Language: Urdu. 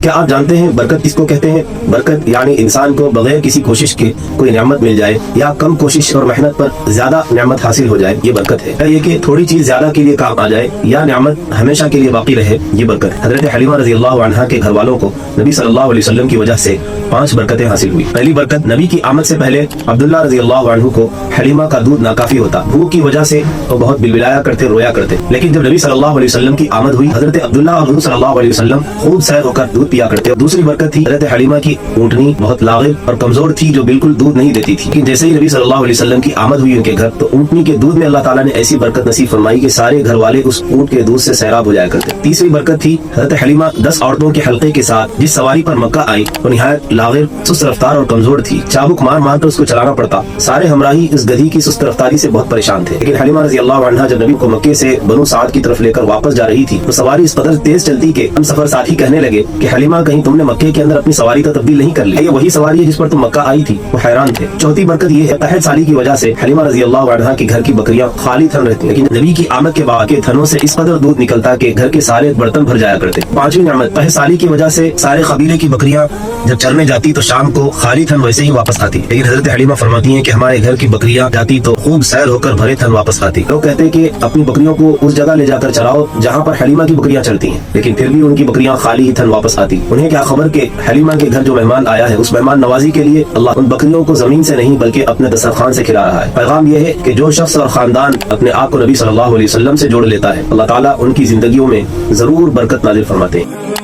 کیا آپ جانتے ہیں برکت کس کو کہتے ہیں؟ برکت یعنی انسان کو بغیر کسی کوشش کے کوئی نعمت مل جائے یا کم کوشش اور محنت پر زیادہ نعمت حاصل ہو جائے، یہ برکت ہے۔ یہ کہ تھوڑی چیز زیادہ کے لیے کام آ جائے یا نعمت ہمیشہ کے لیے باقی رہے، یہ برکت ہے۔ حضرت حلیمہ رضی اللہ عنہا کے گھر والوں کو نبی صلی اللہ علیہ وسلم کی وجہ سے 5 برکتیں حاصل ہوئی۔ پہلی برکت، نبی کی آمد سے پہلے عبداللہ رضی اللہ عنہ کو حلیمہ کا دودھ ناکافی ہوتا، بھوک کی وجہ سے وہ بہت بلبلایا کرتے، رویا کرتے، لیکن جب نبی صلی اللہ علیہ وسلم کی آمد ہوئی، حضرت عبداللہ اور حضور صلی اللہ علیہ وسلم خوب سیر ہو کر دودھ پیا کرتے۔ دوسری برکت تھی، حضرت حلیمہ کی اونٹنی بہت لاغر اور کمزور تھی جو بالکل دودھ نہیں دیتی تھی، لیکن جیسے ہی نبی صلی اللہ علیہ وسلم کی آمد ہوئی ان کے گھر تو اونٹنی کے دودھ میں اللہ تعالیٰ نے ایسی برکت نصیب فرمائی کہ سارے گھر والے اس اونٹ کے دودھ سے سیراب ہو جایا کرتے۔ تیسری برکت تھی، حضرت حلیمہ 10 عورتوں کے حلقے کے ساتھ جس سواری پر مکہ آئی وہ نہایت لاغر، سست رفتار اور کمزور تھی، چابک مار مار کر اس کو چلانا پڑتا، سارے ہمراہی اس گدھی کی سست رفتاری سے بہت پریشان تھے۔ لیکن حلیمہ رضی اللہ عنہا جب نبی کو مکے سے بنو سعد کی طرف لے کر واپس جا رہی تھی تو سواری اس قدر تیز چلتی کہ ہم سفر ساتھی کہنے لگے کہ حلیمہ کہیں تم نے مکے کے اندر اپنی سواری کا تبدیل نہیں کر لی، یہ وہی سواری ہے جس پر تم مکہ آئی تھی؟ وہ حیران تھے۔ چوتھی برکت یہ ہے، 65 سالی کی وجہ سے حلیمہ رضی اللہ عنہا کے گھر کی بکریاں خالی تھن رہتی، لیکن نبی کی آمد کے بعد کے تھنوں سے اس قدر دودھ نکلتا کہ گھر کے سارے برتن بھر جایا کرتے۔ پانچویں نعمت، 65 سالی کی وجہ سے سارے قبیلے کی بکریاں جب چرنے جاتی تو شام کو خالی تھن ویسے ہی واپس آتی، لیکن حضرت حلیمہ فرماتی ہیں کہ ہمارے گھر کی بکریاں جاتی تو خوب سیر ہو کر بھرے تھن واپس آتی۔ لوگ کہتے کہ اپنی بکریوں کو اس جگہ لے جا کر چراؤ جہاں پر حلیمہ کی بکریاں چلتی ہیں، لیکن پھر بھی ان کی بکریاں خالی ہی تھن واپس آتی۔ انہیں کیا خبر کہ حلیمہ کے گھر جو مہمان آیا ہے اس مہمان نوازی کے لیے اللہ ان بکریوں کو زمین سے نہیں بلکہ اپنے دسترخوان سے کھلا رہا ہے۔ پیغام یہ ہے کہ جو شخص اور خاندان اپنے آپ کو نبی صلی اللہ علیہ وسلم سے جوڑ لیتا ہے اللہ تعالیٰ ان کی زندگیوں میں ضرور برکت نازل فرماتے ہیں۔